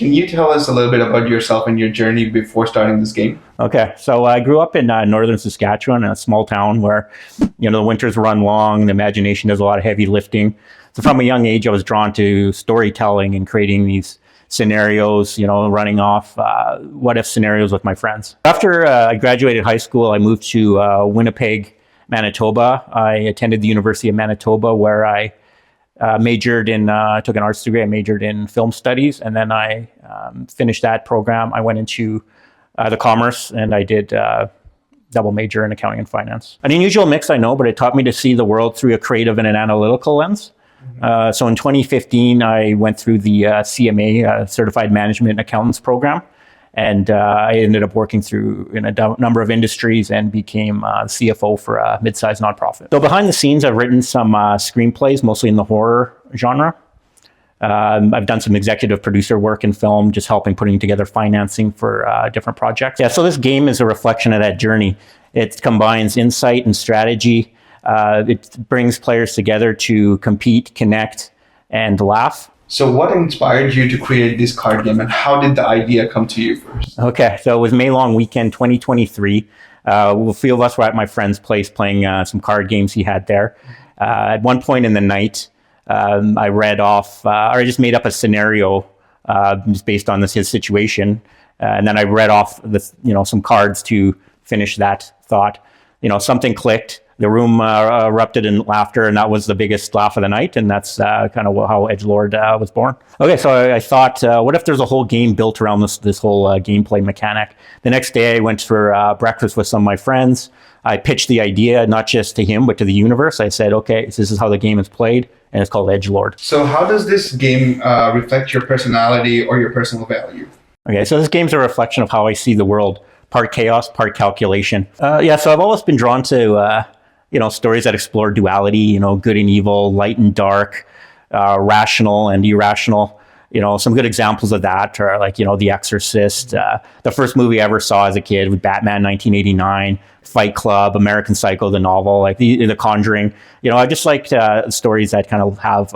Can you tell us a little bit about yourself and your journey before starting this game? Okay, so I grew up in northern Saskatchewan, in a small town where, the winters run long, the imagination does a lot of heavy lifting. So from a young age, I was drawn to storytelling and creating these scenarios, running off what-if scenarios with my friends. After I graduated high school, I moved to Winnipeg, Manitoba. I attended the University of Manitoba, where I majored in, took an arts degree. I majored in film studies, and then I finished that program. I went into the commerce, and I did double major in accounting and finance. An unusual mix, I know, but it taught me to see the world through a creative and an analytical lens. So in 2015, I went through the CMA, Certified Management Accountants program, and I ended up working through in a number of industries and became CFO for a mid-sized nonprofit. So behind the scenes, I've written some screenplays, mostly in the horror genre. I've done some executive producer work in film, just helping putting together financing for different projects. Yeah, so this game is a reflection of that journey. It combines insight and strategy. It brings players together to compete, connect, and laugh. So what inspired you to create this card game, and how did the idea come to you first? Okay, so it was May Long Weekend 2023. A few of us were at my friend's place playing some card games he had there. At one point in the night, I read off, or I just made up a scenario just based on his situation. And then I read off some cards to finish that thought. Something clicked. The room erupted in laughter, and that was the biggest laugh of the night, and that's kind of how Edgelord was born. Okay, so I thought, what if there's a whole game built around this whole gameplay mechanic? The next day, I went for breakfast with some of my friends. I pitched the idea, not just to him, but to the universe. I said, okay, this is how the game is played, and it's called Edgelord. So how does this game reflect your personality or your personal value? Okay, so this game's a reflection of how I see the world. Part chaos, part calculation. So I've always been drawn to stories that explore duality, good and evil, light and dark, rational and irrational. Some good examples of that are like, The Exorcist, the first movie I ever saw as a kid with Batman 1989, Fight Club, American Psycho, the novel, like the Conjuring. I just liked stories that kind of have,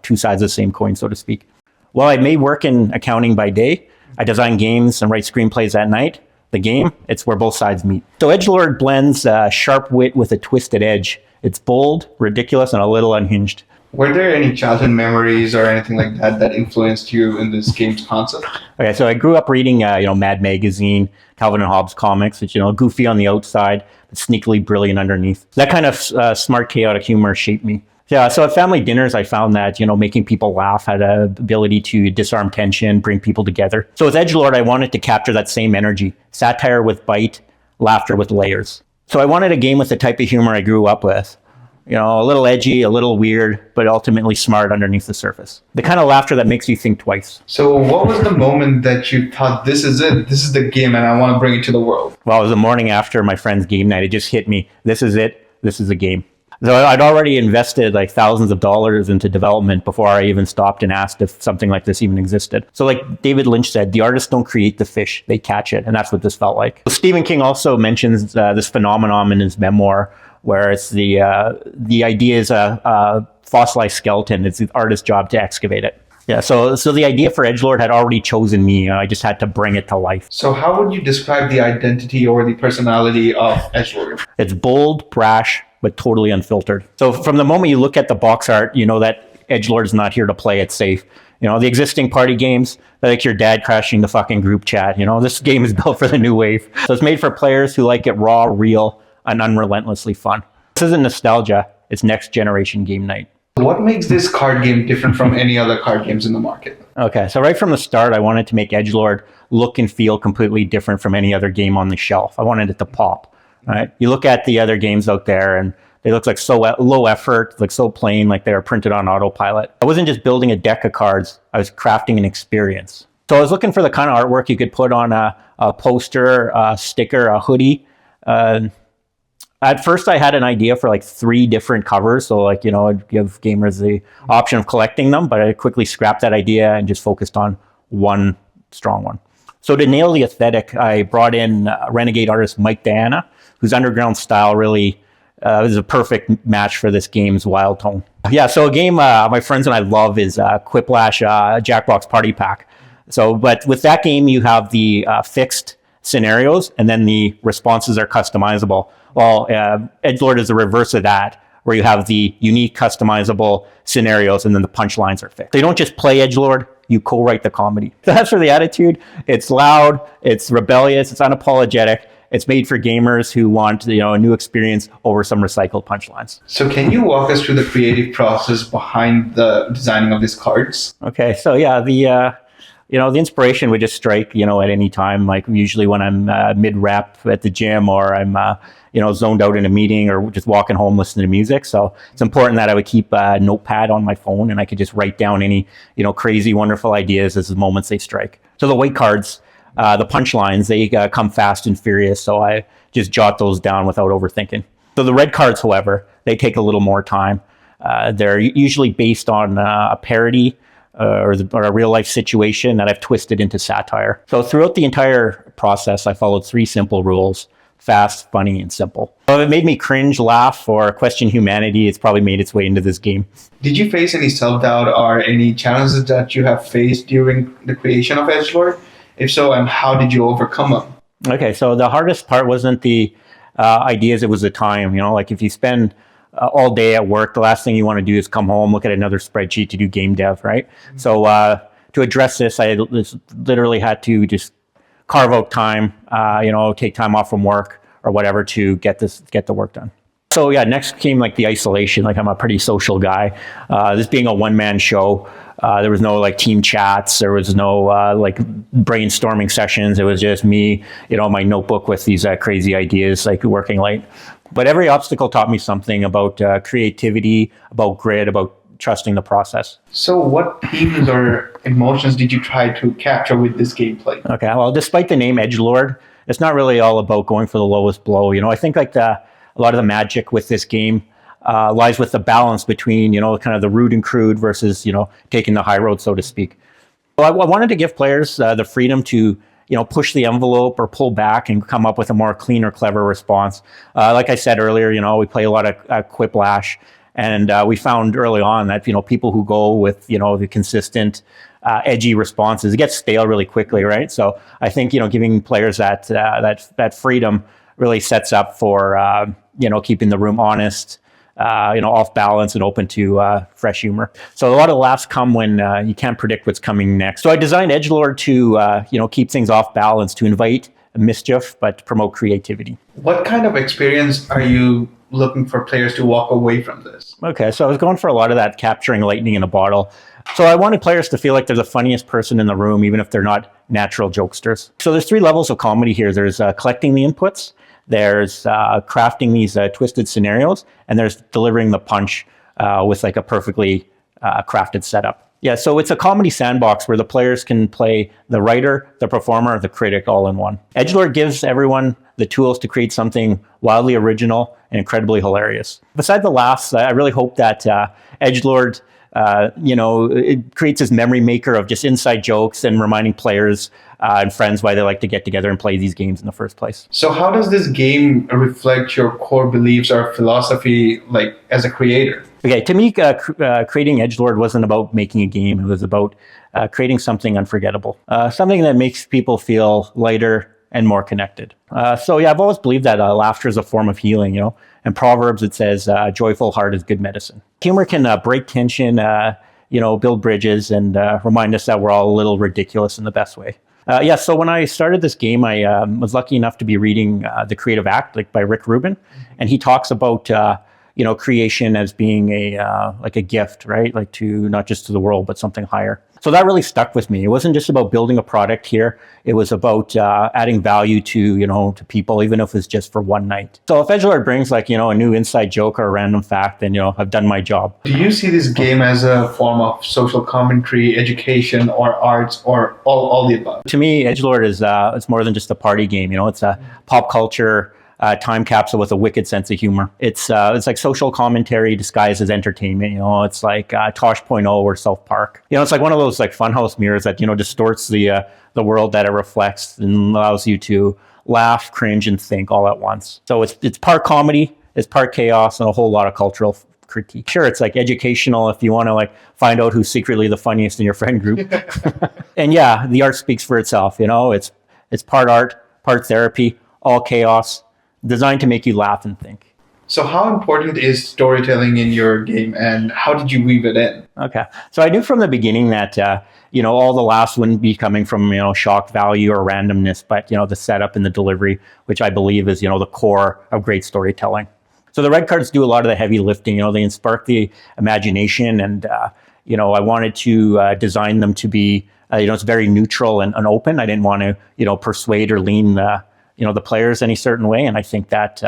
two sides of the same coin, so to speak. While I may work in accounting by day, I design games and write screenplays at night. The game, it's where both sides meet. So Edgelord blends sharp wit with a twisted edge. It's bold, ridiculous, and a little unhinged. Were there any childhood memories or anything like that influenced you in this game's concept? Okay, so I grew up reading, Mad Magazine, Calvin and Hobbes comics, which, goofy on the outside, but sneakily brilliant underneath. That kind of smart, chaotic humor shaped me. Yeah, so at family dinners, I found that, making people laugh had an ability to disarm tension, bring people together. So with Edgelord, I wanted to capture that same energy, satire with bite, laughter with layers. So I wanted a game with the type of humor I grew up with. A little edgy, a little weird, but ultimately smart underneath the surface. The kind of laughter that makes you think twice. So what was the moment that you thought, this is it, this is the game, and I want to bring it to the world? Well, it was the morning after my friend's game night. It just hit me. This is it. This is the game. So I'd already invested like thousands of dollars into development before I even stopped and asked if something like this even existed. So like David Lynch said, the artists don't create the fish, they catch it. And that's what this felt like. Stephen King also mentions this phenomenon in his memoir, where it's the idea is a fossilized skeleton. It's the artist's job to excavate it. Yeah, so the idea for Edgelord had already chosen me. I just had to bring it to life. So how would you describe the identity or the personality of Edgelord? It's bold, brash, but totally unfiltered. So from the moment you look at the box art, you know that Edgelord is not here to play it safe. The existing party games, like your dad crashing the fucking group chat. This game is built for the new wave. So it's made for players who like it raw, real, and unrelentlessly fun. This isn't nostalgia, it's next generation game night. What makes this card game different from any other card games in the market? Okay, so right from the start, I wanted to make Edgelord look and feel completely different from any other game on the shelf. I wanted it to pop. Right? You look at the other games out there and they look like so low effort, like so plain, like they were printed on autopilot. I wasn't just building a deck of cards, I was crafting an experience. So I was looking for the kind of artwork you could put on a poster, a sticker, a hoodie. At first I had an idea for like 3 different covers. So like, I'd give gamers the option of collecting them, but I quickly scrapped that idea and just focused on one strong one. So to nail the aesthetic, I brought in renegade artist Mike Diana, whose underground style really is a perfect match for this game's wild tone. Yeah, so a game my friends and I love is Quiplash Jackbox Party Pack. So, but with that game, you have the fixed scenarios, and then the responses are customizable. Well, Edgelord is the reverse of that, where you have the unique customizable scenarios, and then the punchlines are fixed. So you don't just play Edgelord, you co-write the comedy. So that's for the attitude. It's loud, it's rebellious, it's unapologetic. It's made for gamers who want, a new experience over some recycled punchlines. So can you walk us through the creative process behind the designing of these cards? Okay, so yeah, the inspiration would just strike, at any time. Like usually when I'm mid-rep at the gym, or I'm, zoned out in a meeting, or just walking home listening to music. So it's important that I would keep a notepad on my phone, and I could just write down any, crazy, wonderful ideas as the moments they strike. So the white cards, the punchlines, they come fast and furious. So I just jot those down without overthinking. So the red cards, however, they take a little more time. They're usually based on a parody, or a real life situation that I've twisted into satire. So throughout the entire process, I followed 3 simple rules: fast, funny, and simple. So if it made me cringe, laugh, or question humanity, it's probably made its way into this game. Did you face any self-doubt or any challenges that you have faced during the creation of Edgelord? If so, and how did you overcome them? Okay, so the hardest part wasn't the ideas, it was the time. Like if you spend all day at work, the last thing you want to do is come home, look at another spreadsheet to do game dev, right? Mm-hmm. So to address this, I literally had to just carve out time, take time off from work or whatever to get the work done. So yeah, next came like the isolation. Like I'm a pretty social guy. This being a one-man show, there was no like team chats. There was no like brainstorming sessions. It was just me, my notebook with these crazy ideas, like working late. But every obstacle taught me something about creativity, about grit, about trusting the process. So what themes or emotions did you try to capture with this gameplay? Okay, well, despite the name Edgelord, it's not really all about going for the lowest blow. I think like a lot of the magic with this game lies with the balance between, kind of the rude and crude versus, taking the high road, so to speak. So I wanted to give players the freedom to, push the envelope or pull back and come up with a more clean or clever response. Like I said earlier, we play a lot of quiplash, and we found early on that, people who go with, the consistent, edgy responses, it gets stale really quickly, right? So I think, giving players that freedom really sets up for, keeping the room honest, off balance and open to fresh humor. So a lot of laughs come when you can't predict what's coming next. So I designed Edgelord to, keep things off balance, to invite mischief, but promote creativity. What kind of experience are you looking for players to walk away from this? Okay, so I was going for a lot of that capturing lightning in a bottle. So I wanted players to feel like they're the funniest person in the room, even if they're not natural jokesters. So there's 3 levels of comedy here. There's collecting the inputs, there's crafting these twisted scenarios, and there's delivering the punch with like a perfectly crafted setup. Yeah, so it's a comedy sandbox where the players can play the writer, the performer, the critic all in one. Edgelord gives everyone the tools to create something wildly original and incredibly hilarious. Besides the laughs, I really hope that Edgelord it creates this memory maker of just inside jokes and reminding players and friends why they like to get together and play these games in the first place. So how does this game reflect your core beliefs or philosophy, like as a creator? Okay, to me, creating Edgelord wasn't about making a game. It was about creating something unforgettable, something that makes people feel lighter and more connected. So yeah, I've always believed that laughter is a form of healing. In Proverbs, it says, "A joyful heart is good medicine." Humor can break tension, build bridges, and remind us that we're all a little ridiculous in the best way. So when I started this game, I was lucky enough to be reading The Creative Act, by Rick Rubin, and he talks about creation as being a gift, right? Like to not just to the world, but something higher. So that really stuck with me. It wasn't just about building a product here. It was about adding value to people, even if it's just for one night. So if Edgelord brings a new inside joke or a random fact, then I've done my job. Do you see this game as a form of social commentary, education, or arts, or all the above? To me, Edgelord is it's more than just a party game. It's a pop culture time capsule with a wicked sense of humor. It's like social commentary disguised as entertainment. It's like Tosh.0 or South Park. It's like one of those like funhouse mirrors that distorts the world that it reflects and allows you to laugh, cringe, and think all at once. So it's part comedy, it's part chaos, and a whole lot of cultural critique. Sure, it's like educational if you want to like find out who's secretly the funniest in your friend group. And yeah, the art speaks for itself. It's part art, part therapy, all chaos, designed to make you laugh and think. So how important is storytelling in your game, and how did you weave it in? Okay. So I knew from the beginning that, all the laughs wouldn't be coming from, shock value or randomness, but, the setup and the delivery, which I believe is, the core of great storytelling. So the red cards do a lot of the heavy lifting. They spark the imagination, and, I wanted to design them to be, it's very neutral and open. I didn't want to, persuade or lean, the players any certain way. And I think that,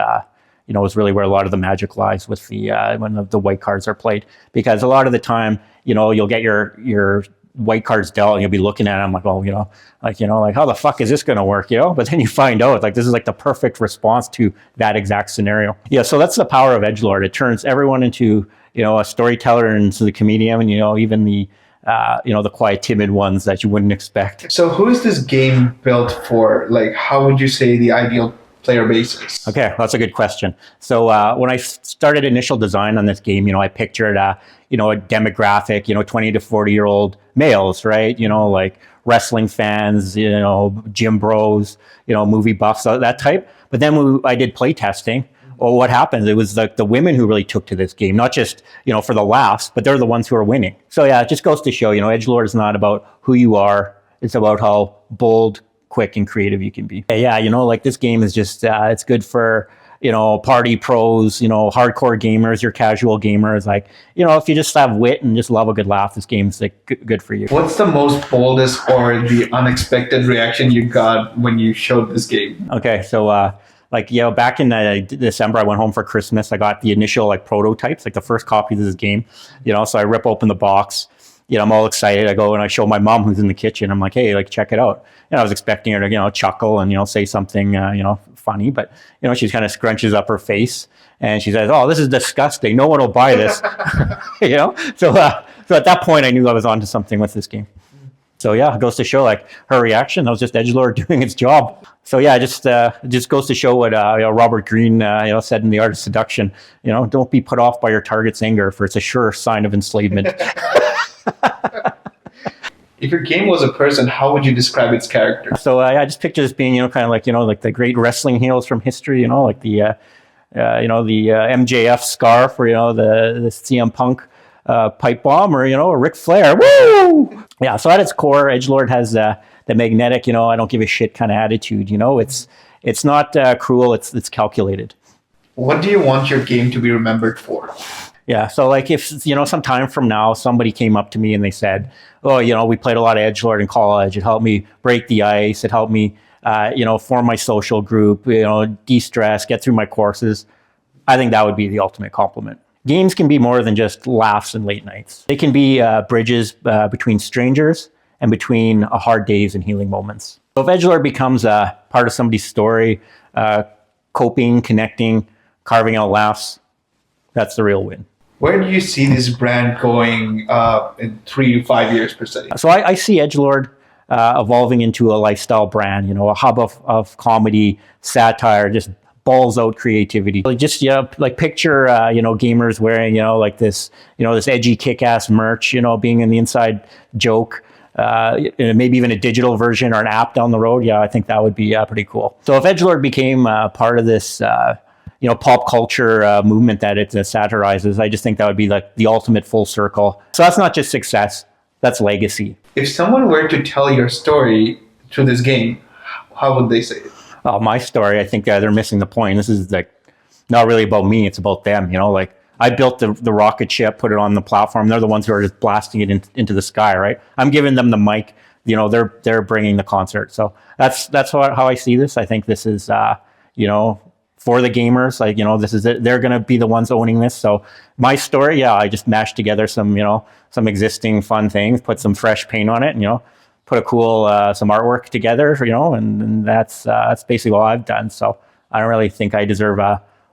is really where a lot of the magic lies with the when the white cards are played, because a lot of the time, you'll get your white cards dealt and you'll be looking at them like, oh, like how the fuck is this going to work, But then you find out like this is like the perfect response to that exact scenario. Yeah, so that's the power of Edgelord. It turns everyone into a storyteller and into the comedian, and even the the quiet, timid ones that you wouldn't expect. So who is this game built for? Like, how would you say the ideal player basis? Okay, that's a good question. So when I started initial design on this game, I pictured a demographic, 20 to 40-year-old males, right? Like wrestling fans, gym bros, movie buffs, that type. But then I did play testing. Well, what happened? It was like the women who really took to this game, not just, for the laughs, but they're the ones who are winning. So yeah, it just goes to show, Edgelord is not about who you are. It's about how bold, quick, and creative you can be. Yeah, like this game is just, it's good for, party pros, hardcore gamers, your casual gamers. Like, if you just have wit and just love a good laugh, this game's like good for you. What's the most boldest or the unexpected reaction you got when you showed this game? Okay, so back in December, I went home for Christmas. I got the initial prototypes, the first copies of this game, so I rip open the box. I'm all excited. I go and I show my mom who's in the kitchen. I'm like, hey, check it out. I was expecting her to, chuckle and, say something, funny, but, she kind of scrunches up her face and she says, oh, this is disgusting. No one will buy this, So at that point I knew I was onto something with this game. So yeah, it goes to show her reaction. That was just Edgelord doing its job. So yeah, it just goes to show what Robert Greene said in The Art of Seduction. Don't be put off by your target's anger, for it's a sure sign of enslavement. If your game was a person, how would you describe its character? So I just picture this being kind of like the great wrestling heroes from history. Like the MJF scarf, or the CM Punk pipe bomb, or a Ric Flair. Woo! Yeah. So at its core, Edgelord has the magnetic, I don't give a shit kind of attitude. It's not cruel. It's calculated. What do you want your game to be remembered for? Yeah. So if, some time from now, somebody came up to me and they said, oh, we played a lot of Edgelord in college. It helped me break the ice. It helped me, form my social group, de-stress, get through my courses. I think that would be the ultimate compliment. Games can be more than just laughs and late nights. They can be bridges between strangers and between hard days and healing moments. So if Edgelord becomes a part of somebody's story, coping, connecting, carving out laughs, that's the real win. Where do you see this brand going in 3 to 5 years per se? So I see Edgelord evolving into a lifestyle brand, a hub of comedy, satire, just balls out creativity. Just picture gamers wearing this edgy kick-ass merch, being in the inside joke, maybe even a digital version or an app down the road. Yeah, I think that would be pretty cool. So if Edgelord became part of this pop culture movement that it satirizes, I just think that would be the ultimate full circle. So that's not just success, that's legacy. If someone were to tell your story through this game, how would they say it? Oh, my story, I think they're missing the point. This is not really about me, it's about them. I built the rocket ship, put it on the platform. They're the ones who are just blasting it into the sky, right? I'm giving them the mic. They're bringing the concert. So that's how I see this. I think this is for the gamers. This is it. They're going to be the ones owning this. So my story, yeah, I just mashed together some existing fun things, put some fresh paint on it, and put a cool some artwork together, and that's basically all I've done. So I don't really think I deserve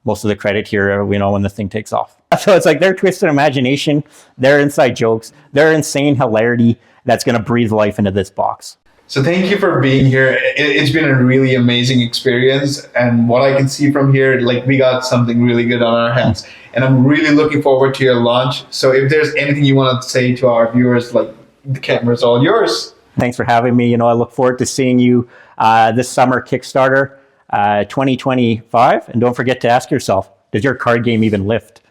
most of the credit here, when the thing takes off. So it's their twisted imagination, their inside jokes, their insane hilarity that's going to breathe life into this box. So thank you for being here. It's been a really amazing experience. And what I can see from here, like we got something really good on our hands. And I'm really looking forward to your launch. So if there's anything you want to say to our viewers, like the camera's all yours. Thanks for having me. I look forward to seeing you this summer Kickstarter 2025. And don't forget to ask yourself, does your card game even lift?